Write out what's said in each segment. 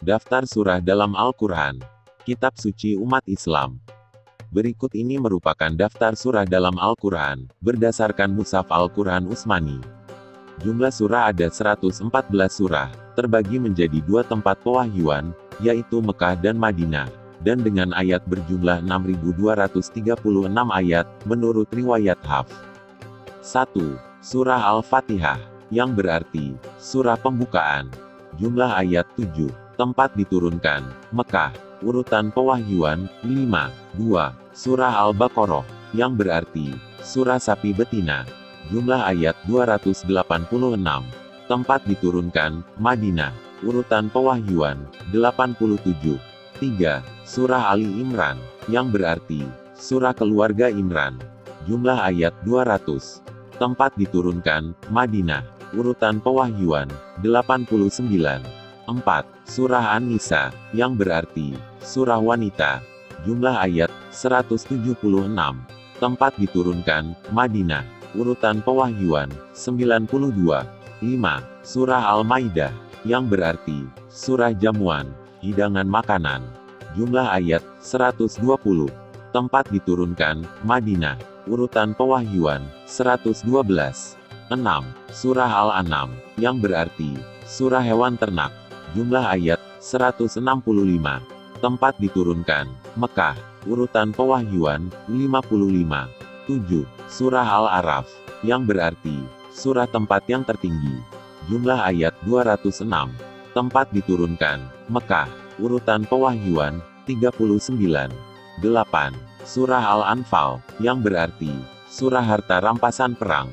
Daftar surah dalam Al-Quran. Kitab suci umat Islam. Berikut ini merupakan daftar surah dalam Al-Quran, berdasarkan Mushaf Al-Quran Utsmani. Jumlah surah ada 114 surah, terbagi menjadi dua tempat pewahyuan, yaitu Mekah dan Madinah, dan dengan ayat berjumlah 6.236 ayat, menurut riwayat Hafs. 1. Surah Al-Fatihah, yang berarti, surah pembukaan. Jumlah ayat 7, tempat diturunkan, Mekah. Urutan pewahyuan, 5. 2. Surah Al-Baqarah, yang berarti, surah sapi betina. Jumlah ayat 286. Tempat diturunkan, Madinah. Urutan pewahyuan, 87. 3. Surah Ali Imran, yang berarti, surah keluarga Imran. Jumlah ayat 200. Tempat diturunkan, Madinah. Urutan pewahyuan, 89. 4. Surah An-Nisa, yang berarti, surah wanita. Jumlah ayat, 176. Tempat diturunkan, Madinah. Urutan pewahyuan, 92. 5. Surah Al-Maidah, yang berarti, surah jamuan, hidangan makanan. Jumlah ayat, 120. Tempat diturunkan, Madinah. Urutan pewahyuan, 112. 6. Surah Al-An'am, yang berarti, surah hewan ternak. Jumlah ayat, 165. Tempat diturunkan, Mekah. Urutan pewahyuan, 55. 7. Surah Al-A'raf, yang berarti, surah tempat yang tertinggi. Jumlah ayat, 206. Tempat diturunkan, Mekah. Urutan pewahyuan, 39. 8. Surah Al-Anfal, yang berarti, surah harta rampasan perang.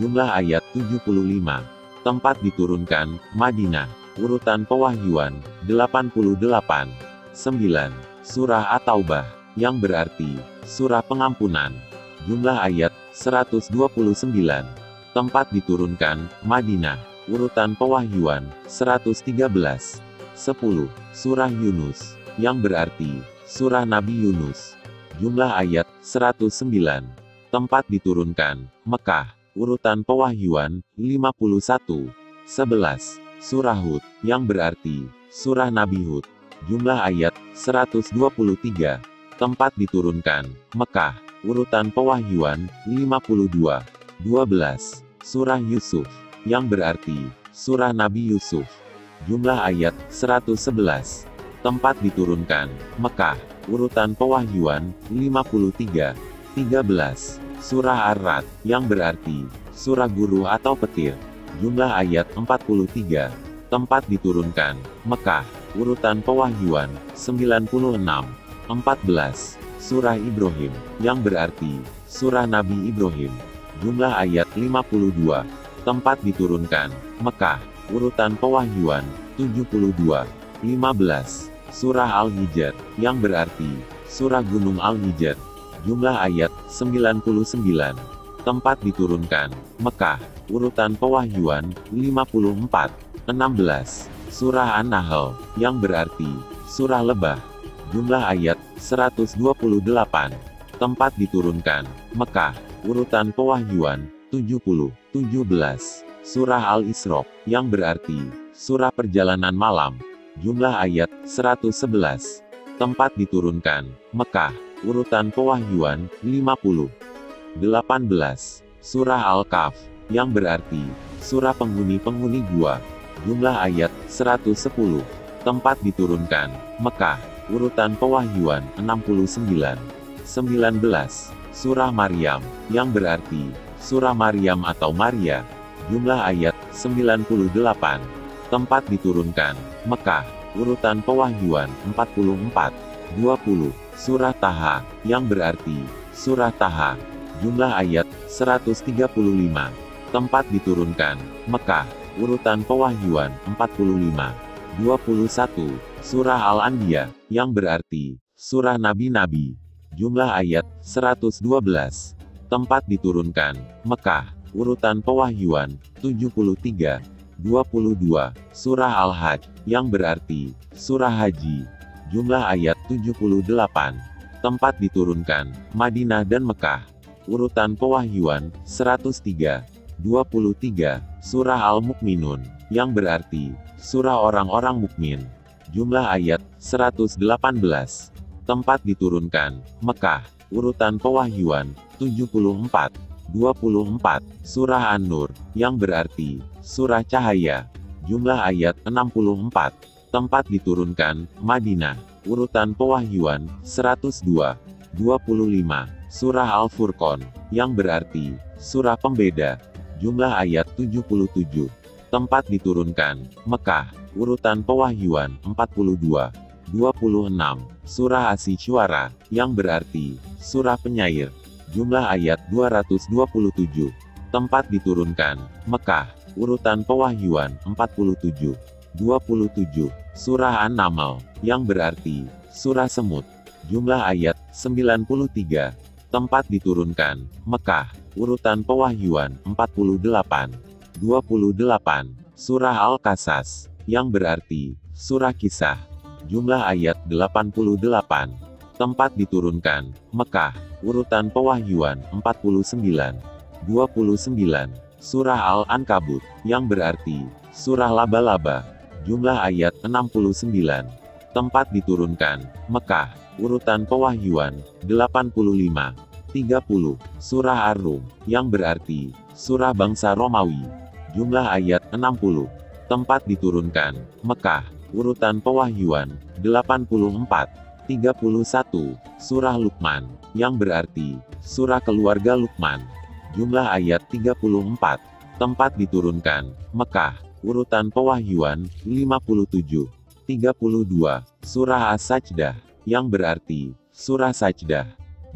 Jumlah ayat, 75. Tempat diturunkan, Madinah. Urutan pewahyuan, 88. 9. Surah At-Taubah, yang berarti, surah pengampunan. Jumlah ayat, 129. Tempat diturunkan, Madinah. Urutan pewahyuan, 113. 10. Surah Yunus, yang berarti, surah Nabi Yunus. Jumlah ayat, 109. Tempat diturunkan, Mekah. Urutan pewahyuan, 51. 11. Surah Hud, yang berarti, surah Nabi Hud. Jumlah ayat, 123. Tempat diturunkan, Mekah. Urutan pewahyuan, 52. 12. Surah Yusuf, yang berarti, surah Nabi Yusuf. Jumlah ayat, 111. Tempat diturunkan, Mekah. Urutan pewahyuan, 53. 13. Surah Ar-Ra'd, yang berarti, surah guru atau petir. Jumlah ayat, 43. Tempat diturunkan, Mekah. Urutan pewahyuan, 96. 14. Surah Ibrahim, yang berarti, surah Nabi Ibrahim. Jumlah ayat, 52. Tempat diturunkan, Mekah. Urutan pewahyuan, 72. 15. Surah Al-Hijr, yang berarti, surah Gunung Al-Hijr. Jumlah ayat, 99. Tempat diturunkan, Mekah. Urutan pewahyuan, 54. 16. Surah An-Nahl, yang berarti, surah lebah. Jumlah ayat, 128. Tempat diturunkan, Mekah. Urutan pewahyuan, 70. 17. Surah Al-Isra, yang berarti, surah perjalanan malam. Jumlah ayat, 111. Tempat diturunkan, Mekah. Urutan pewahyuan, 50. 18. Surah Al-Kahf, yang berarti, surah penghuni-penghuni gua. Jumlah ayat, 110. Tempat diturunkan, Mekah. Urutan pewahyuan, 69. 19. Surah Maryam, yang berarti, surah Maryam atau Maria. Jumlah ayat, 98. Tempat diturunkan, Mekah. Urutan pewahyuan, 44. 20. Surah Taha, yang berarti, surah Taha. Jumlah ayat, 135. Tempat diturunkan, Mekah. Urutan pewahyuan, 45. 21. Surah Al-Anbiya, yang berarti, surah Nabi-Nabi. Jumlah ayat, 112. Tempat diturunkan, Mekah. Urutan pewahyuan, 73. 22. Surah Al-Hajj, yang berarti, surah haji. Jumlah ayat, 78. Tempat diturunkan, Madinah dan Mekah. Urutan pewahyuan, 103. 23. Surah Al-Mukminun, yang berarti, surah orang-orang mukmin. Jumlah ayat, 118. Tempat diturunkan, Mekah. Urutan pewahyuan, 74. 24. Surah An-Nur, yang berarti, surah cahaya. Jumlah ayat, 64. Tempat diturunkan, Madinah. Urutan pewahyuan, 102. 25. Surah Al-Furqan, yang berarti, surah pembeda. Jumlah ayat, 77. Tempat diturunkan, Mekah. Urutan pewahyuan, 42. 26. Surah Asy-Syu'ara, yang berarti, surah penyair. Jumlah ayat, 227. Tempat diturunkan, Mekah. Urutan pewahyuan, 47. 27. Surah An-Naml, yang berarti, surah semut. Jumlah ayat, 93. Tempat diturunkan, Mekah. Urutan pewahyuan, 48. 28. Surah Al-Qasas, yang berarti, surah kisah. Jumlah ayat, 88. Tempat diturunkan, Mekah. Urutan pewahyuan, 49. 29. Surah Al-Ankabut, yang berarti, surah laba-laba. Jumlah ayat, 69. Tempat diturunkan, Mekah. Urutan pewahyuan, 85. 30. Surah Ar-Rum, yang berarti, surah bangsa Romawi. Jumlah ayat, 60. Tempat diturunkan, Mekah. Urutan pewahyuan, 84. 31. Surah Luqman, yang berarti, surah keluarga Luqman. Jumlah ayat, 34. Tempat diturunkan, Mekah. Urutan pewahyuan, 57. 32. Surah As-Sajdah, yang berarti, surah Sajdah.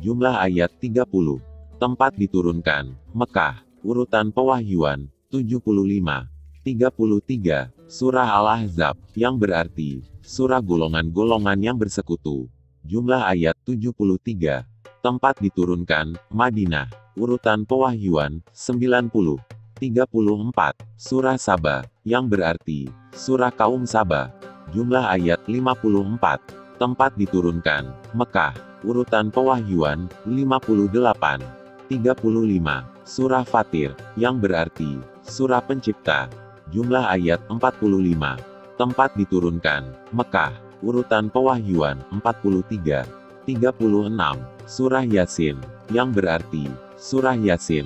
Jumlah ayat, 30. Tempat diturunkan, Mekah. Urutan pewahyuan, 75. 33. Surah Al-Ahzab, yang berarti, surah golongan-golongan yang bersekutu. Jumlah ayat, 73. Tempat diturunkan, Madinah. Urutan pewahyuan, 90. 34. Surah Saba, yang berarti, surah kaum Saba. Jumlah ayat, 54. Tempat diturunkan, Mekah. Urutan pewahyuan, 58. 35. Surah Fatir, yang berarti, surah pencipta. Jumlah ayat, 45. Tempat diturunkan, Mekah. Urutan pewahyuan, 43. 36. Surah Yasin, yang berarti, surah Yasin.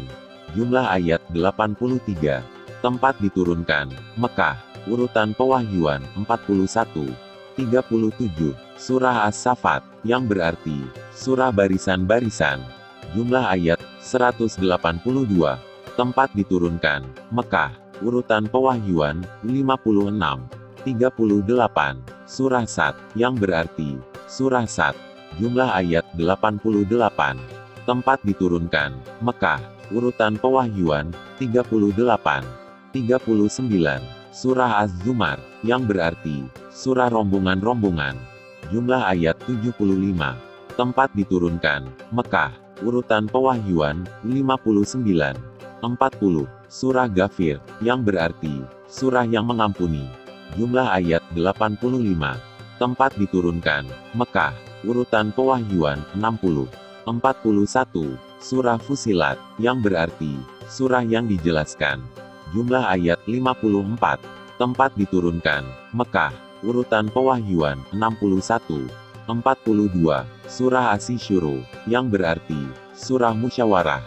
Jumlah ayat, 83. Tempat diturunkan, Mekah. Urutan pewahyuan, 41. 37. Surah As-Saffat, yang berarti, surah barisan-barisan. Jumlah ayat, 182. Tempat diturunkan, Mekah. Urutan pewahyuan, 56. 38. Surah Sad, yang berarti, surah Sad. Jumlah ayat, 88. Tempat diturunkan, Mekah. Urutan pewahyuan, 38. 39. Surah Az-Zumar, yang berarti, surah rombongan-rombongan. Jumlah ayat, 75. Tempat diturunkan, Mekah. Urutan pewahyuan, 59. 40. Surah Ghafir, yang berarti, surah yang mengampuni. Jumlah ayat, 85. Tempat diturunkan, Mekah. Urutan pewahyuan, 60. 41. Surah Fusilat, yang berarti, surah yang dijelaskan. Jumlah ayat, 54. Tempat diturunkan, Mekah. Urutan pewahyuan, 61. 42. Surah Asy-Syura, yang berarti, surah musyawarah.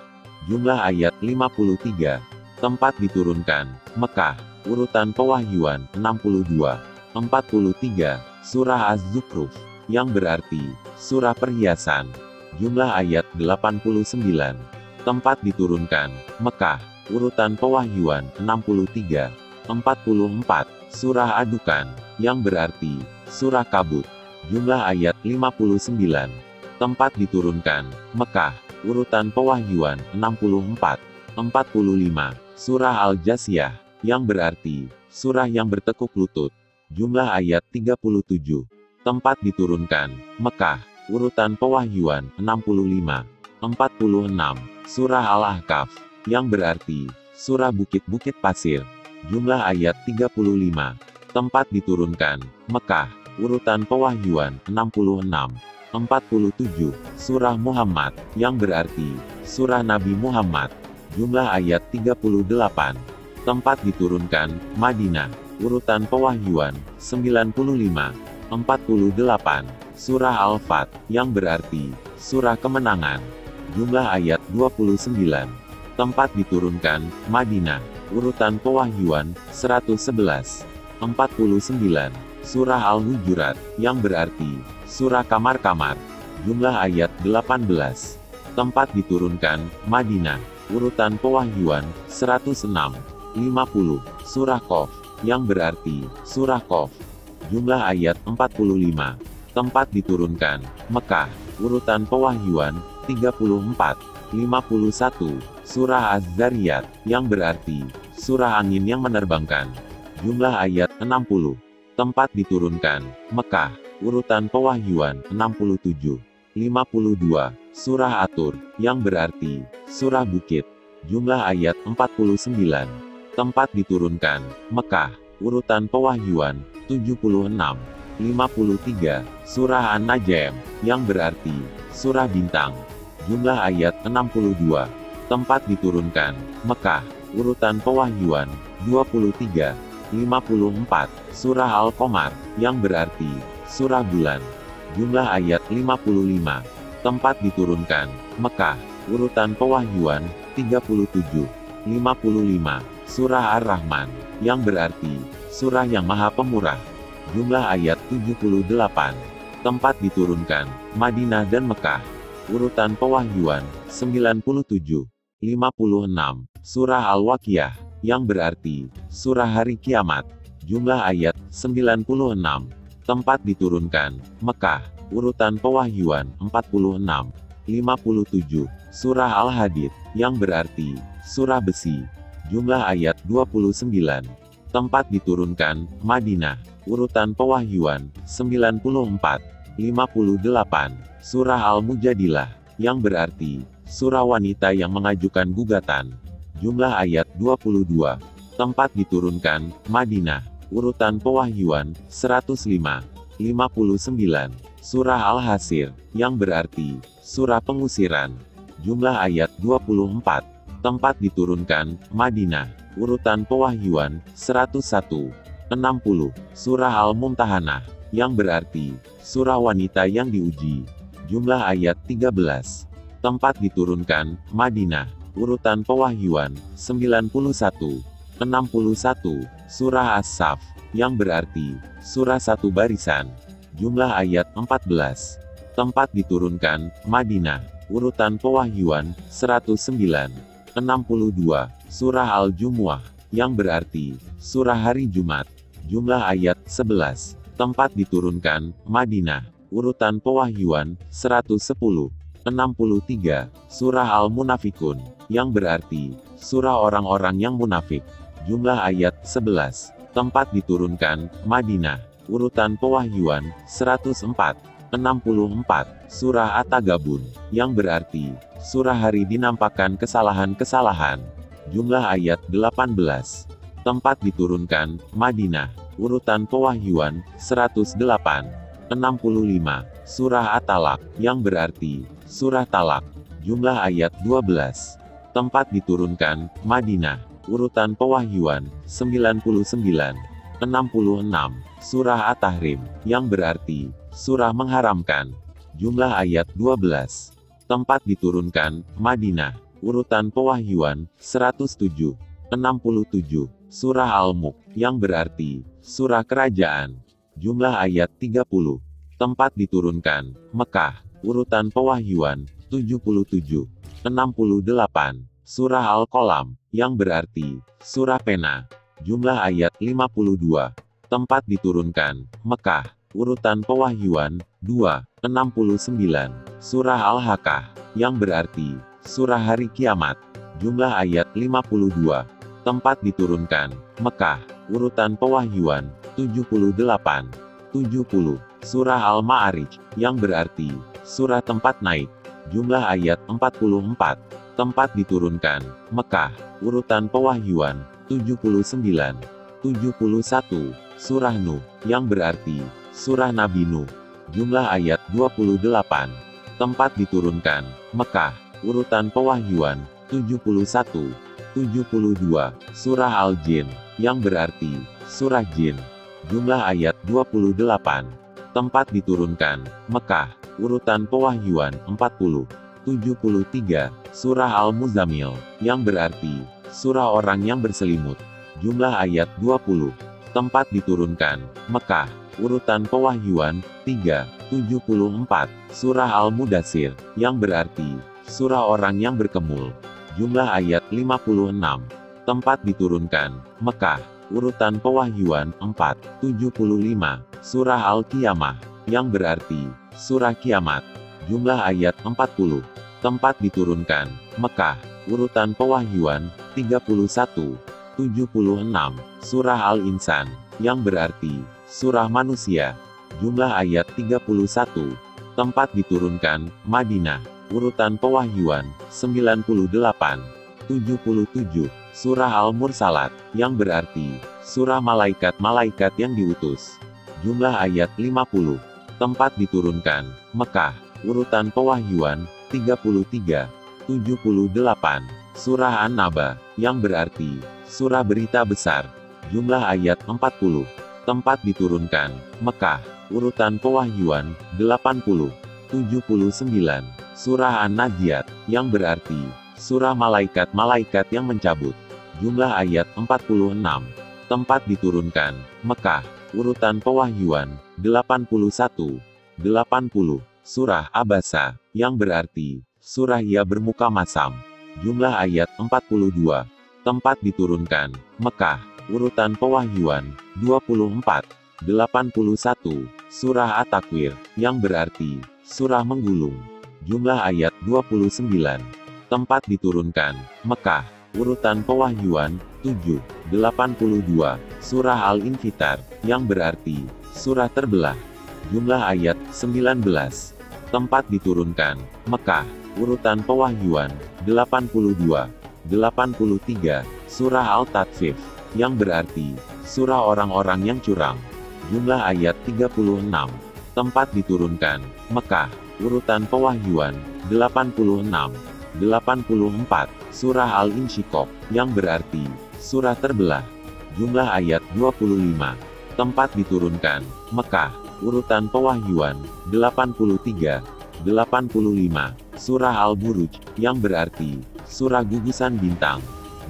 Jumlah ayat, 53. Tempat diturunkan, Mekah. Urutan pewahyuan, 62. 43. Surah Az-Zukhruf, yang berarti, surah perhiasan. Jumlah ayat, 89. Tempat diturunkan, Mekah. Urutan pewahyuan, 63. 44. Surah Adukan, yang berarti, surah kabut. Jumlah ayat, 59. Tempat diturunkan, Mekah. Urutan pewahyuan, 64. 45. Surah Al-Jasiyah, yang berarti, surah yang bertekuk lutut. Jumlah ayat, 37. Tempat diturunkan, Mekah. Urutan pewahyuan, 65. 46. Surah Al-Ahqaf, yang berarti, surah bukit-bukit pasir. Jumlah ayat, 35. Tempat diturunkan, Mekah. Urutan pewahyuan, 66. 47. Surah Muhammad, yang berarti, surah Nabi Muhammad. Jumlah ayat, 38. Tempat diturunkan, Madinah. Urutan pewahyuan, 95. 48. Surah Al-Fat, yang berarti surah kemenangan. Jumlah ayat 29. Tempat diturunkan, Madinah. Urutan pewahyuan, 111. 49. Surah Al-Hujurat, yang berarti surah kamar-kamar. Jumlah ayat 18. Tempat diturunkan, Madinah. Urutan pewahyuan, 106. 50. Surah Qaf, yang berarti surah Qaf. Jumlah ayat 45. Tempat diturunkan, Mekah. Urutan pewahyuan, 34. 51. Surah Az-Zariyat, yang berarti surah angin yang menerbangkan. Jumlah ayat 60. Tempat diturunkan, Mekah. Urutan pewahyuan, 67. 52. Surah At-Tur, yang berarti surah bukit. Jumlah ayat 49. Tempat diturunkan, Mekah. Urutan pewahyuan, 76. 53. Surah An-Najm, yang berarti surah bintang. Jumlah ayat 62. Tempat diturunkan, Mekah. Urutan pewahyuan, 23. 54. Surah Al-Qamar, yang berarti surah bulan. Jumlah ayat 55. Tempat diturunkan, Mekah. Urutan pewahyuan, 37. 55. Surah Ar-Rahman, yang berarti surah yang maha pemurah. Jumlah ayat 78. Tempat diturunkan, Madinah dan Mekah. Urutan pewahyuan, 97. 56. Surah Al-Waqiah, yang berarti surah hari kiamat. Jumlah ayat, 96. Tempat diturunkan, Mekah. Urutan pewahyuan, 46. 57. Surah Al-Hadid, yang berarti surah besi. Jumlah ayat, 29. Tempat diturunkan, Madinah. Urutan pewahyuan, 94. 58. Surah Al-Mujadilah, yang berarti surah wanita yang mengajukan gugatan. Jumlah ayat, 22. Tempat diturunkan, Madinah. Urutan pewahyuan, 105. 59. Surah Al-Hasir, yang berarti surah pengusiran. Jumlah ayat, 24. Tempat diturunkan, Madinah. Urutan pewahyuan, 101. 60. Surah Al-Mumtahanah, yang berarti surah wanita yang diuji. Jumlah ayat, 13. Tempat diturunkan, Madinah. Urutan pewahyuan, 91. 61. Surah As-Saff, yang berarti surah satu barisan. Jumlah ayat, 14. Tempat diturunkan, Madinah. Urutan pewahyuan, 109. 62. Surah Al-Jumu'ah, yang berarti surah hari Jumat. Jumlah ayat, 11. Tempat diturunkan, Madinah. Urutan pewahyuan, 110. 63. Surah Al-Munafikun, yang berarti surah orang-orang yang munafik. Jumlah ayat, 11. Tempat diturunkan, Madinah. Urutan pewahyuan, 104. 64. Surah At-Tagabun, yang berarti surah hari dinampakkan kesalahan-kesalahan. Jumlah ayat, 18. Tempat diturunkan, Madinah. Urutan pewahyuan, 108. 65. Surah At-Talaq, yang berarti surah talak. Jumlah ayat, 12. Tempat diturunkan, Madinah. Urutan pewahyuan, 99. 66. Surah At-Tahrim, yang berarti surah mengharamkan. Jumlah ayat, 12. Tempat diturunkan, Madinah. Urutan pewahyuan, 107. 67. Surah Al-Mulk, yang berarti surah kerajaan. Jumlah ayat, 30. Tempat diturunkan, Mekah. Urutan pewahyuan, 77. 68. Surah Al-Qalam, yang berarti surah pena. Jumlah ayat, 52. Tempat diturunkan, Mekah. Urutan pewahyuan, 2. 69. Surah Al-Haqqah, yang berarti surah hari kiamat. Jumlah ayat, 52. Tempat diturunkan, Mekah. Urutan pewahyuan, 78. 70. Surah Al-Ma'arij, yang berarti surah tempat naik. Jumlah ayat, 44. Tempat diturunkan, Mekah. Urutan pewahyuan, 79. 71. Surah Nuh, yang berarti surah Nabi Nuh. Jumlah ayat, 28. Tempat diturunkan, Mekah. Urutan pewahyuan, 71. 72. Surah Al-Jin, yang berarti surah jin. Jumlah ayat, 28. Tempat diturunkan, Mekah. Urutan pewahyuan, 40. 73. Surah Al-Muzammil, yang berarti, surah orang yang berselimut. Jumlah ayat 20. Tempat diturunkan, Mekah. Urutan pewahyuan, 3. 74. Surah Al-Mudatsir, yang berarti, surah orang yang berkemul. Jumlah ayat 56. Tempat diturunkan, Mekah. Urutan pewahyuan, 4. 75. Surah Al-Qiyamah, yang berarti, surah kiamat. Jumlah ayat 40. Tempat diturunkan, Mekah. Urutan pewahyuan, 31. 76. Surah Al-Insan, yang berarti, surah manusia. Jumlah ayat 31. Tempat diturunkan, Madinah. Urutan pewahyuan, 98. 77. Surah Al-Mursalat, yang berarti, surah malaikat-malaikat yang diutus. Jumlah ayat 50. Tempat diturunkan, Mekah. Urutan pewahyuan, 33. 78. Surah An-Naba, yang berarti, surah berita besar. Jumlah ayat 40. Tempat diturunkan, Mekah. Urutan pewahyuan, 80. 79. Surah An-Naziat, yang berarti, surah malaikat-malaikat yang mencabut. Jumlah ayat 46. Tempat diturunkan, Mekah. Urutan pewahyuan, 81. 80. Surah Abasa, yang berarti, surah ia bermuka masam. Jumlah ayat 42. Tempat diturunkan, Mekah. Urutan pewahyuan, 24. 81. Surah At-Takwir, yang berarti, surah menggulung. Jumlah ayat 29. Tempat diturunkan, Mekah. Urutan pewahyuan, 7. 82. Surah Al-Infitar, yang berarti, surah terbelah. Jumlah ayat, 19. Tempat diturunkan, Mekah. Urutan pewahyuan, 82. 83. Surah Al-Tatfif, yang berarti, surah orang-orang yang curang. Jumlah ayat 36. Tempat diturunkan, Mekah. Urutan pewahyuan, 86. 84. Surah Al-Insyiqaq, yang berarti, surah terbelah. Jumlah ayat 25. Tempat diturunkan, Mekah. Urutan pewahyuan, 83. 85. Surah Al-Buruj, yang berarti, surah gugusan bintang.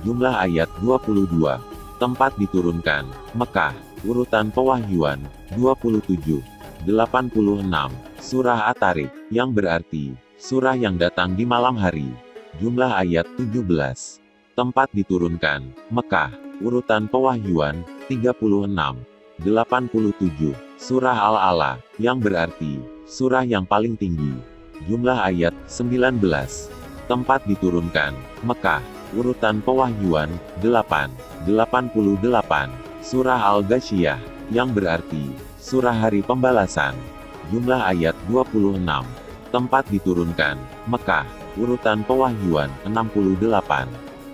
Jumlah ayat 22. Tempat diturunkan, Mekah. Urutan pewahyuan, 27. 86. Surah At-Tariq, yang berarti, surah yang datang di malam hari. Jumlah ayat 17. Tempat diturunkan, Mekah. Urutan pewahyuan, 36. 87. Surah Al-A'la, yang berarti, surah yang paling tinggi. Jumlah ayat, 19. Tempat diturunkan, Mekah. Urutan pewahyuan, 8. 88. Surah Al-Ghasyiyah, yang berarti, surah hari pembalasan. Jumlah ayat 26. Tempat diturunkan, Mekah. Urutan pewahyuan, 68.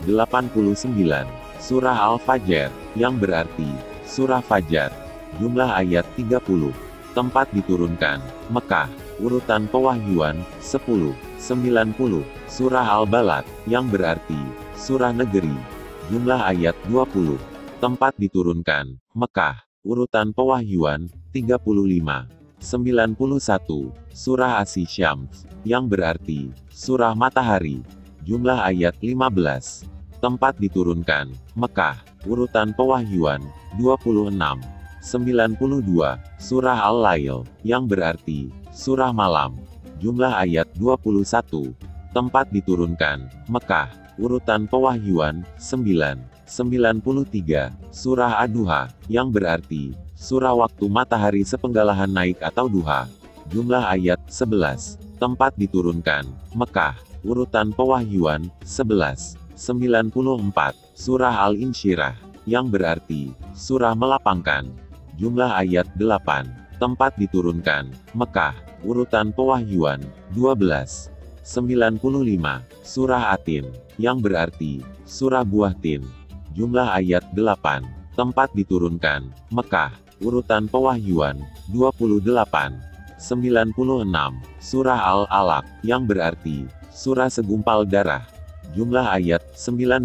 89. Surah Al-Fajr, yang berarti, surah Fajar. Jumlah ayat 30. Tempat diturunkan, Mekah. Urutan pewahyuan, 10. 90. Surah Al-Balad, yang berarti, surah negeri. Jumlah ayat 20. Tempat diturunkan, Mekah. Urutan pewahyuan, 35. 91. Surah Asy-Syams, yang berarti, surah matahari. Jumlah ayat 15. Tempat diturunkan, Mekah. Urutan pewahyuan, 26. 92. Surah Al-Lail, yang berarti, surah malam. Jumlah ayat 21. Tempat diturunkan, Mekah. Urutan pewahyuan, 9. 93. Surah Ad-Duha, yang berarti, surah waktu matahari sepenggalahan naik atau duha. Jumlah ayat, 11. Tempat diturunkan, Mekah. Urutan pewahyuan, 11. 94. Surah Al-Insyirah, yang berarti, surah melapangkan. Jumlah ayat, 8. Tempat diturunkan, Mekah. Urutan pewahyuan, 12. 95. Surah At-Tin, yang berarti, surah buah tin. Jumlah ayat, 8. Tempat diturunkan, Mekah. Urutan pewahyuan, 28. 96. Surah Al-Alaq, yang berarti, surah segumpal darah. Jumlah ayat, 19.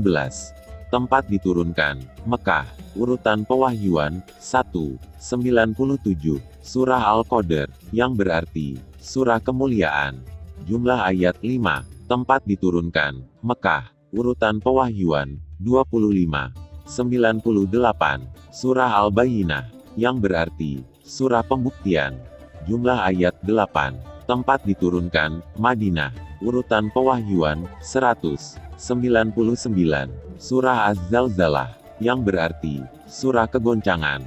tempat diturunkan, Mekah. Urutan pewahyuan, 1. 97. Surah Al-Qadr, yang berarti, Surah Kemuliaan. Jumlah ayat 5, tempat diturunkan, Mekah. Urutan pewahyuan, 25. 98. Surah Al-Bayyinah, yang berarti, Surah Pembuktian. Jumlah ayat 8, tempat diturunkan, Madinah. Urutan pewahyuan, 199. Surah Az-Zalzalah, yang berarti, Surah Kegoncangan.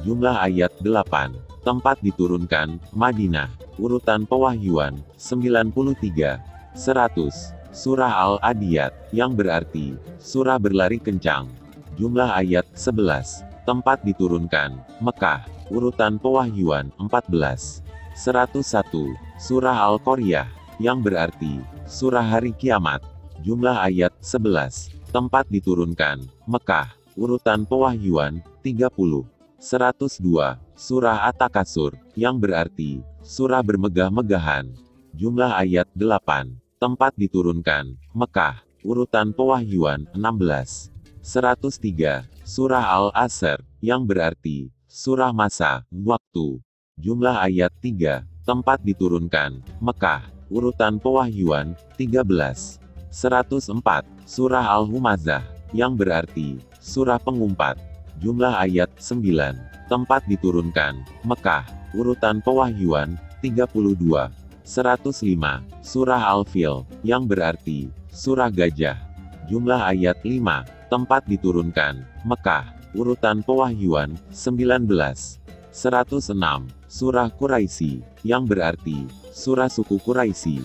Jumlah ayat 8, tempat diturunkan, Madinah. Urutan pewahyuan, 93. 100. Surah Al-Adiyat, yang berarti, Surah Berlari Kencang. Jumlah ayat 11, tempat diturunkan, Mekah. Urutan pewahyuan, 14. 101. Surah Al-Qaryah, yang berarti, Surah Hari Kiamat. Jumlah ayat 11, tempat diturunkan, Mekah. Urutan pewahyuan, 30. 102. Surah At-Takasur, yang berarti, Surah Bermegah-megahan. Jumlah ayat 8, tempat diturunkan, Mekah. Urutan pewahyuan, 16. 103. Surah Al-Asr, yang berarti, Surah Masa, Waktu. Jumlah ayat 3, tempat diturunkan, Mekah. Urutan pewahyuan, 13. 104. Surah Al-Humazah, yang berarti, Surah Pengumpat. Jumlah ayat 9, tempat diturunkan, Mekah. Urutan pewahyuan, 32. 105. Surah Al-Fil, yang berarti, Surah Gajah. Jumlah ayat 5, tempat diturunkan, Mekah. Urutan pewahyuan, 19. 106. Surah Quraisy, yang berarti, Surah Suku Quraisy.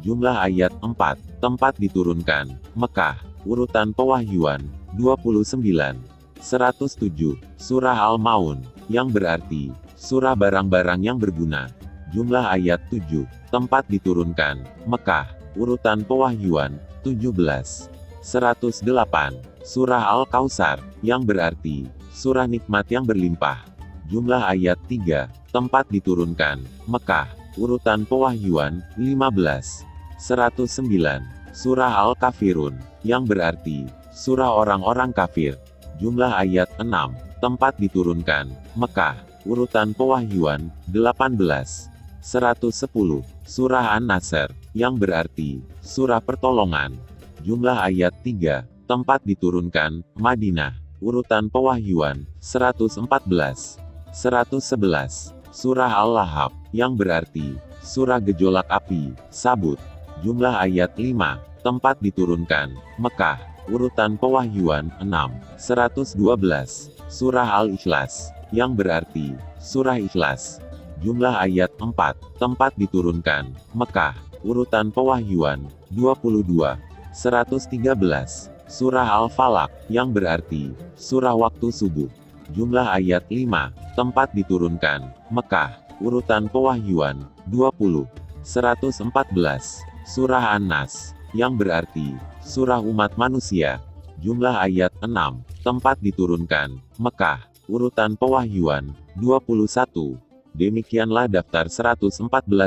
Jumlah ayat 4, tempat diturunkan, Mekah. Urutan pewahyuan, 29. 107. Surah Al-Maun, yang berarti, Surah Barang-barang yang berguna. Jumlah ayat 7, tempat diturunkan, Mekah. Urutan pewahyuan, 17. 108. Surah Al-Kautsar, yang berarti, Surah Nikmat yang berlimpah. Jumlah ayat 3, tempat diturunkan, Mekah. Urutan pewahyuan, 15. 109. Surah Al-Kafirun, yang berarti, Surah orang-orang kafir. Jumlah ayat 6, tempat diturunkan, Mekah. Urutan pewahyuan, 18. 110. Surah An-Nasr, yang berarti, Surah Pertolongan. Jumlah ayat 3, tempat diturunkan, Madinah. Urutan pewahyuan, 114. 111. Surah Al-Lahab, yang berarti, Surah Gejolak Api, Sabut. Jumlah ayat 5, tempat diturunkan, Mekah. Urutan pewahyuan, 6. 112. Surah Al-Ikhlas, yang berarti, Surah Ikhlas. Jumlah ayat 4, tempat diturunkan, Mekah. Urutan pewahyuan, 22. 113. Surah Al-Falaq, yang berarti, Surah Waktu Subuh. Jumlah ayat 5, tempat diturunkan, Mekah. Urutan pewahyuan, 20. 114. Surah An-Nas, yang berarti, Surah Umat Manusia. Jumlah ayat 6, tempat diturunkan, Mekah. Urutan pewahyuan, 21. Demikianlah daftar 114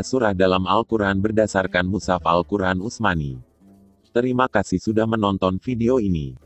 surah dalam Al-Quran berdasarkan Mushaf Al-Quran Utsmani. Terima kasih sudah menonton video ini.